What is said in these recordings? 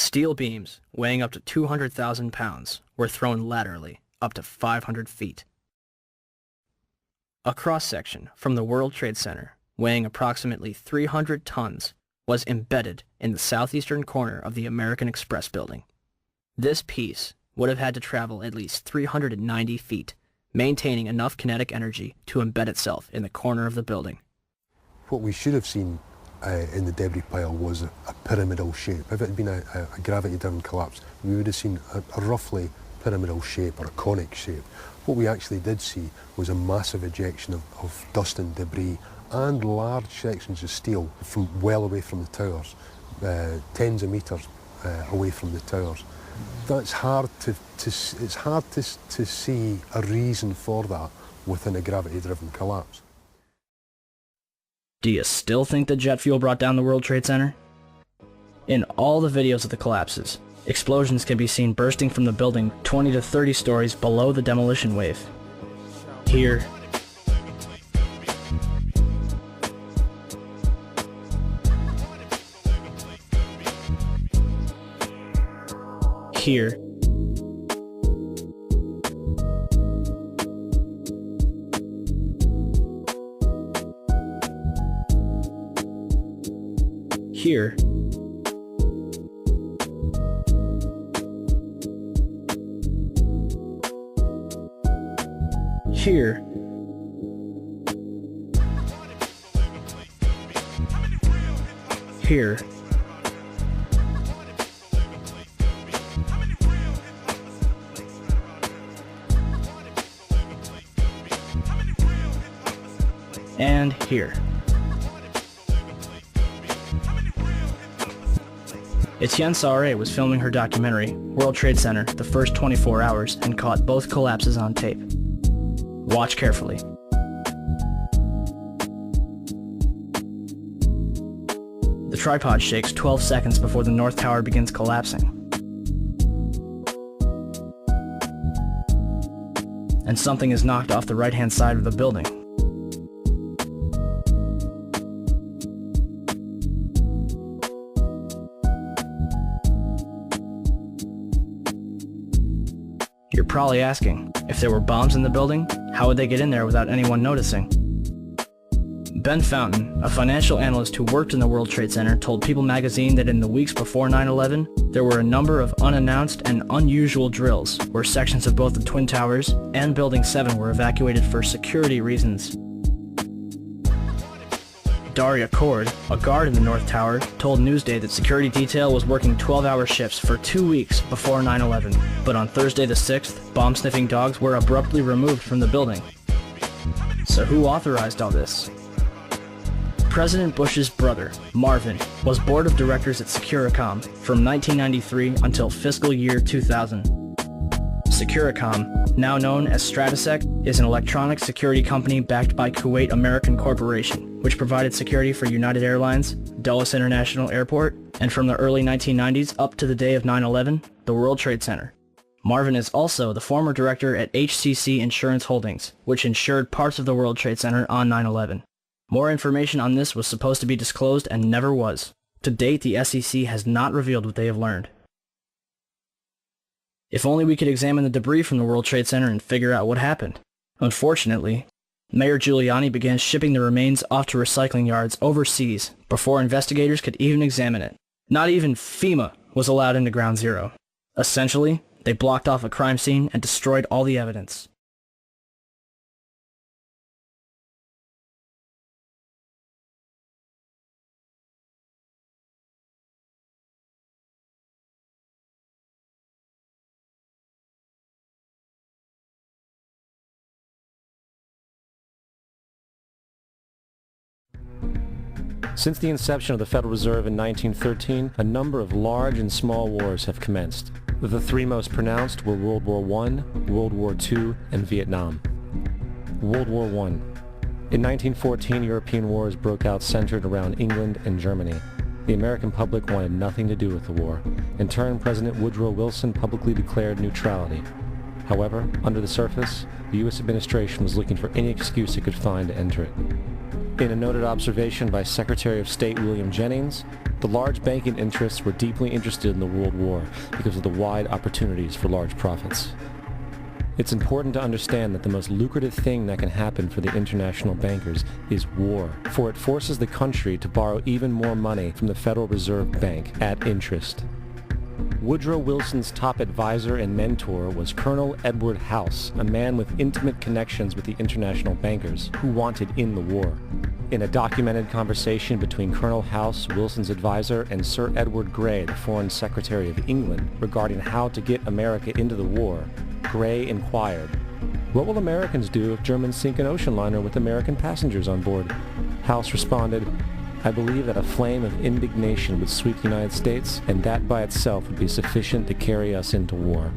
Steel beams weighing up to 200,000 pounds were thrown laterally up to 500 feet. A cross-section from the World Trade Center weighing approximately 300 tons was embedded in the southeastern corner of the American Express building. This piece would have had to travel at least 390 feet, maintaining enough kinetic energy to embed itself in the corner of the building. What we should have seen in the debris pile was a pyramidal shape. If it had been a gravity-driven collapse, we would have seen a roughly pyramidal shape or a conic shape. What we actually did see was a massive ejection of dust and debris and large sections of steel from well away from the towers, tens of metres away from the towers. That's hard to see a reason for that within a gravity-driven collapse. Do you still think that jet fuel brought down the World Trade Center? In all the videos of the collapses, explosions can be seen bursting from the building 20 to 30 stories below the demolition wave. Here, here, here, here, here, and here. Etienne Sauret was filming her documentary, World Trade Center, the first 24 hours, and caught both collapses on tape. Watch carefully. The tripod shakes 12 seconds before the North Tower begins collapsing. And something is knocked off the right-hand side of the building. You're probably asking, if there were bombs in the building, how would they get in there without anyone noticing? Ben Fountain, a financial analyst who worked in the World Trade Center, told People magazine that in the weeks before 9/11, there were a number of unannounced and unusual drills where sections of both the Twin Towers and Building 7 were evacuated for security reasons. Daria Cord, a guard in the North Tower, told Newsday that security detail was working 12-hour shifts for 2 weeks before 9/11, but on Thursday the 6th, bomb-sniffing dogs were abruptly removed from the building. So who authorized all this? President Bush's brother, Marvin, was board of directors at Securicom from 1993 until fiscal year 2000. Securicom, now known as Stratesec, is an electronic security company backed by Kuwait American Corporation, which provided security for United Airlines, Dulles International Airport, and from the early 1990s up to the day of 9/11, the World Trade Center. Marvin is also the former director at HCC Insurance Holdings, which insured parts of the World Trade Center on 9/11. More information on this was supposed to be disclosed and never was. To date, the SEC has not revealed what they have learned. If only we could examine the debris from the World Trade Center and figure out what happened. Unfortunately, Mayor Giuliani began shipping the remains off to recycling yards overseas before investigators could even examine it. Not even FEMA was allowed into Ground Zero. Essentially, they blocked off a crime scene and destroyed all the evidence. Since the inception of the Federal Reserve in 1913, a number of large and small wars have commenced. The three most pronounced were World War I, World War II, and Vietnam. World War I. In 1914, European wars broke out centered around England and Germany. The American public wanted nothing to do with the war. In turn, President Woodrow Wilson publicly declared neutrality. However, under the surface, the U.S. administration was looking for any excuse it could find to enter it. In a noted observation by Secretary of State William Jennings, The large banking interests were deeply interested in the World War because of the wide opportunities for large profits. It's important to understand that the most lucrative thing that can happen for the international bankers is war, for it forces the country to borrow even more money from the Federal Reserve Bank at interest. Woodrow Wilson's top advisor and mentor was Colonel Edward House, a man with intimate connections with the international bankers who wanted in the war. In a documented conversation between Colonel House, Wilson's advisor, and Sir Edward Grey, the Foreign Secretary of England, regarding how to get America into the war, Grey inquired, "What will Americans do if Germans sink an ocean liner with American passengers on board?" House responded, "I believe that a flame of indignation would sweep the United States, and that by itself would be sufficient to carry us into war."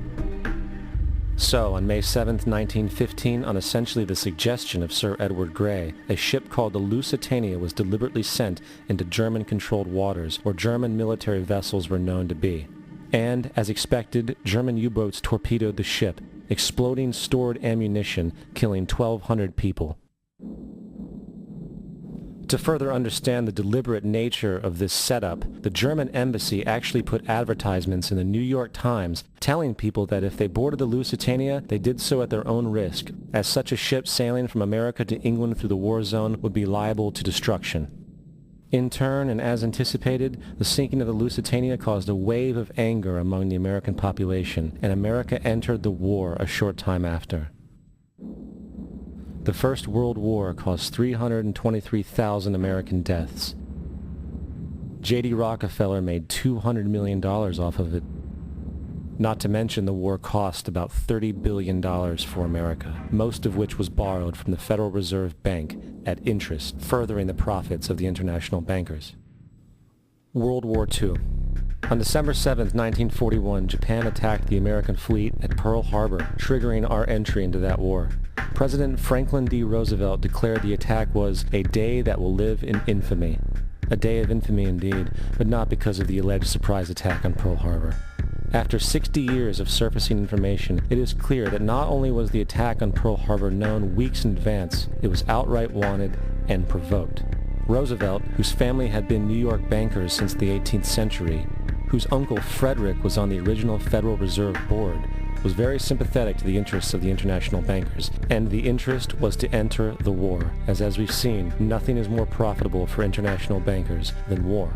So, on May 7, 1915, on essentially the suggestion of Sir Edward Grey, a ship called the Lusitania was deliberately sent into German-controlled waters where German military vessels were known to be. And, as expected, German U-boats torpedoed the ship, exploding stored ammunition, killing 1,200 people. To further understand the deliberate nature of this setup, the German embassy actually put advertisements in the New York Times telling people that if they boarded the Lusitania, they did so at their own risk, as such a ship sailing from America to England through the war zone would be liable to destruction. In turn, and as anticipated, the sinking of the Lusitania caused a wave of anger among the American population, and America entered the war a short time after. The First World War caused 323,000 American deaths. J.D. Rockefeller made $200 million off of it. Not to mention the war cost about $30 billion for America, most of which was borrowed from the Federal Reserve Bank at interest, furthering the profits of the international bankers. World War II. On December 7, 1941, Japan attacked the American fleet at Pearl Harbor, triggering our entry into that war. President Franklin D. Roosevelt declared the attack was a day that will live in infamy. A day of infamy indeed, but not because of the alleged surprise attack on Pearl Harbor. After 60 years of surfacing information, it is clear that not only was the attack on Pearl Harbor known weeks in advance, it was outright wanted and provoked. Roosevelt, whose family had been New York bankers since the 18th century, whose uncle Frederick was on the original Federal Reserve Board, was very sympathetic to the interests of the international bankers, and the interest was to enter the war, as we've seen, nothing is more profitable for international bankers than war.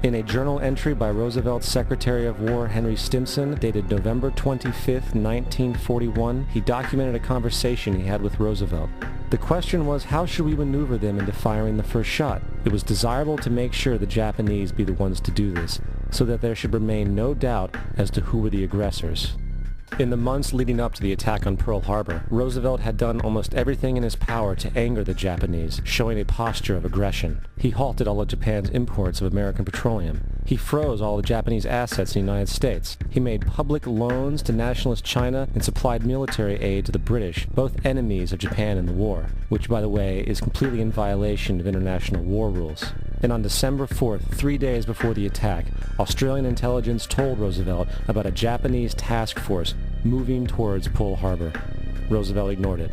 In a journal entry by Roosevelt's Secretary of War Henry Stimson, dated November 25, 1941, he documented a conversation he had with Roosevelt. The question was, how should we maneuver them into firing the first shot? It was desirable to make sure the Japanese be the ones to do this, so that there should remain no doubt as to who were the aggressors. In the months leading up to the attack on Pearl Harbor, Roosevelt had done almost everything in his power to anger the Japanese, showing a posture of aggression. He halted all of Japan's imports of American petroleum. He froze all the Japanese assets in the United States. He made public loans to nationalist China and supplied military aid to the British, both enemies of Japan in the war, which, by the way, is completely in violation of international war rules. And on December 4th, 3 days before the attack, Australian intelligence told Roosevelt about a Japanese task force moving towards Pearl Harbor. Roosevelt ignored it.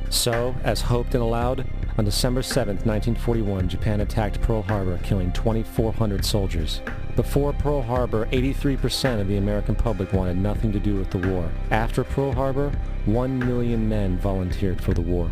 So, as hoped and allowed, on December 7th, 1941, Japan attacked Pearl Harbor, killing 2,400 soldiers. Before Pearl Harbor, 83% of the American public wanted nothing to do with the war. After Pearl Harbor, 1 million men volunteered for the war.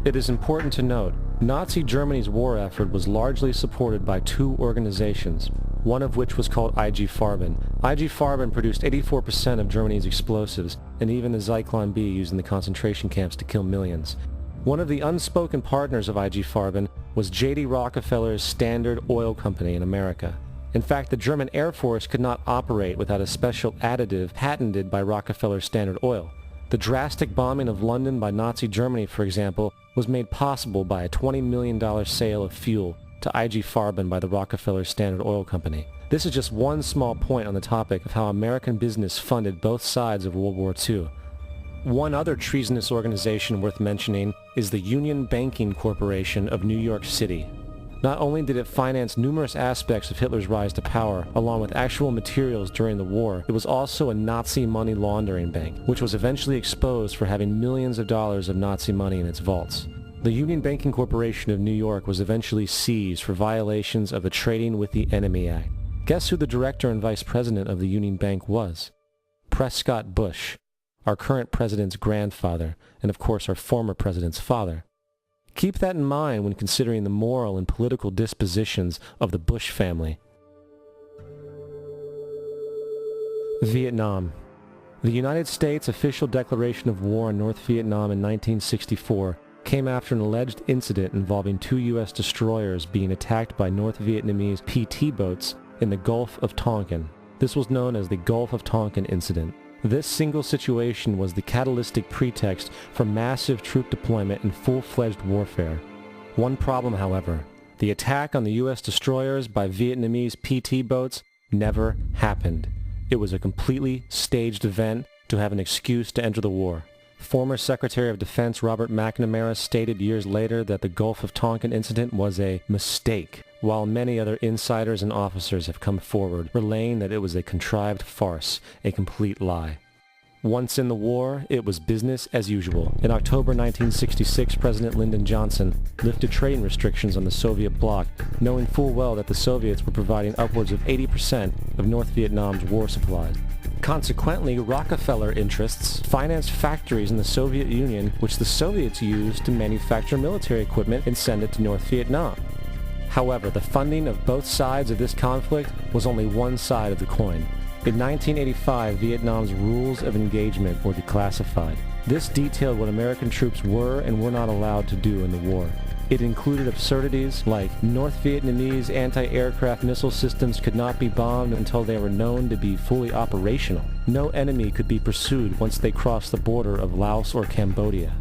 It is important to note, Nazi Germany's war effort was largely supported by two organizations, one of which was called IG Farben. IG Farben produced 84% of Germany's explosives, and even the Zyklon B used in the concentration camps to kill millions. One of the unspoken partners of IG Farben was J.D. Rockefeller's Standard Oil Company in America. In fact, the German Air Force could not operate without a special additive patented by Rockefeller's Standard Oil. The drastic bombing of London by Nazi Germany, for example, was made possible by a $20 million sale of fuel to IG Farben by the Rockefeller Standard Oil Company. This is just one small point on the topic of how American business funded both sides of World War II. One other treasonous organization worth mentioning is the Union Banking Corporation of New York City. Not only did it finance numerous aspects of Hitler's rise to power, along with actual materials during the war, it was also a Nazi money laundering bank, which was eventually exposed for having millions of dollars of Nazi money in its vaults. The Union Banking Corporation of New York was eventually seized for violations of the Trading with the Enemy Act. Guess who the director and vice president of the Union Bank was? Prescott Bush, our current president's grandfather, and of course our former president's father. Keep that in mind when considering the moral and political dispositions of the Bush family. Vietnam. The United States' official declaration of war on North Vietnam in 1964 came after an alleged incident involving 2 U.S. destroyers being attacked by North Vietnamese PT boats in the Gulf of Tonkin. This was known as the Gulf of Tonkin incident. This single situation was the catalytic pretext for massive troop deployment and full-fledged warfare. One problem, however, the attack on the U.S. destroyers by Vietnamese PT boats never happened. It was a completely staged event to have an excuse to enter the war. Former Secretary of Defense Robert McNamara stated years later that the Gulf of Tonkin incident was a mistake, while many other insiders and officers have come forward, relaying that it was a contrived farce, a complete lie. Once in the war, it was business as usual. In October 1966, President Lyndon Johnson lifted trading restrictions on the Soviet bloc, knowing full well that the Soviets were providing upwards of 80% of North Vietnam's war supplies. Consequently, Rockefeller interests financed factories in the Soviet Union, which the Soviets used to manufacture military equipment and send it to North Vietnam. However, the funding of both sides of this conflict was only one side of the coin. In 1985, Vietnam's rules of engagement were declassified. This detailed what American troops were and were not allowed to do in the war. It included absurdities like North Vietnamese anti-aircraft missile systems could not be bombed until they were known to be fully operational. No enemy could be pursued once they crossed the border of Laos or Cambodia.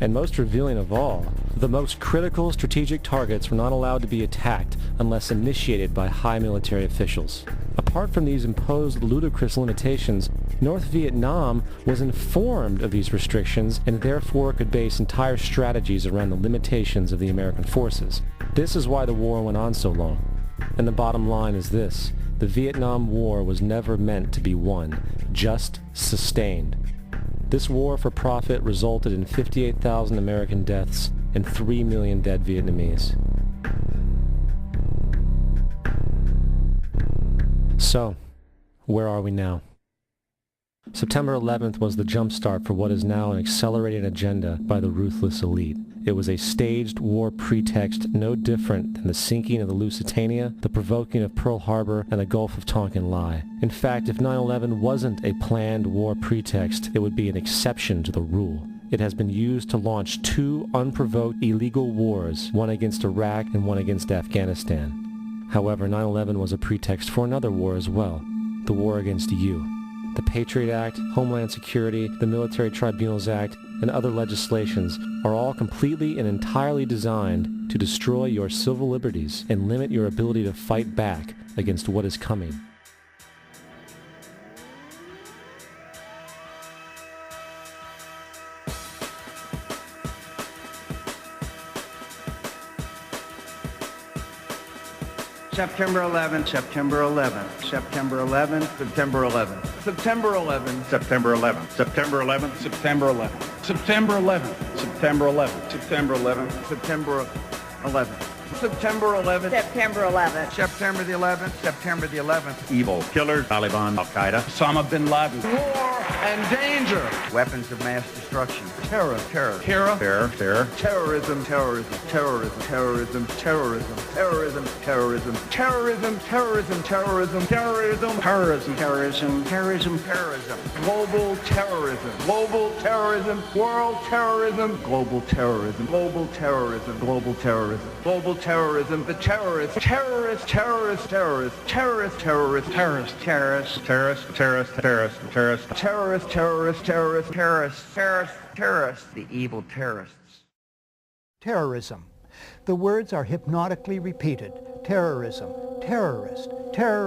And most revealing of all, the most critical strategic targets were not allowed to be attacked unless initiated by high military officials. Apart from these imposed ludicrous limitations, North Vietnam was informed of these restrictions and therefore could base entire strategies around the limitations of the American forces. This is why the war went on so long. And the bottom line is this: the Vietnam War was never meant to be won, just sustained. This war for profit resulted in 58,000 American deaths and 3 million dead Vietnamese. So, where are we now? September 11th was the jumpstart for what is now an accelerated agenda by the ruthless elite. It was a staged war pretext no different than the sinking of the Lusitania, the provoking of Pearl Harbor, and the Gulf of Tonkin lie. In fact, if 9/11 wasn't a planned war pretext, it would be an exception to the rule. It has been used to launch 2 unprovoked illegal wars, one against Iraq and one against Afghanistan. However, 9/11 was a pretext for another war as well, the war against you. The Patriot Act, Homeland Security, the Military Tribunals Act, and other legislations are all completely and entirely designed to destroy your civil liberties and limit your ability to fight back against what is coming. September 11th, September 11th, September 11th, September 11th, September 11th, September 11th, September 11th, September 11th, September 11th, September 11th, September 11th, September 11th. September 11th. September 11th. September the 11th. September the 11th. Evil killers, Taliban, Al-Qaeda, Osama bin Laden. War and danger. Weapons of mass destruction. Terror. Terrorism. Terrorism. Terrorism. Terrorism. Terrorism. Terrorism. Terrorism. Terrorism. Terrorism. Terrorism. Terrorism. Terrorism. Global terrorism. Global terrorism. World terrorism. Global terrorism. Global terrorism. Global terrorism. Global terrorism. The terrorists. Terrorists. Terrorists. Terrorists. Terrorists. Terrorists. Terrorists. Terrorists. Terrorists. Terrorists. Terrorists. Terrorists. Terrorists. Terrorists. Terrorists. Terrorists. Terrorists. The evil terrorists. Terrorism. The words are hypnotically repeated. Terrorism. Terrorist. Terrorist.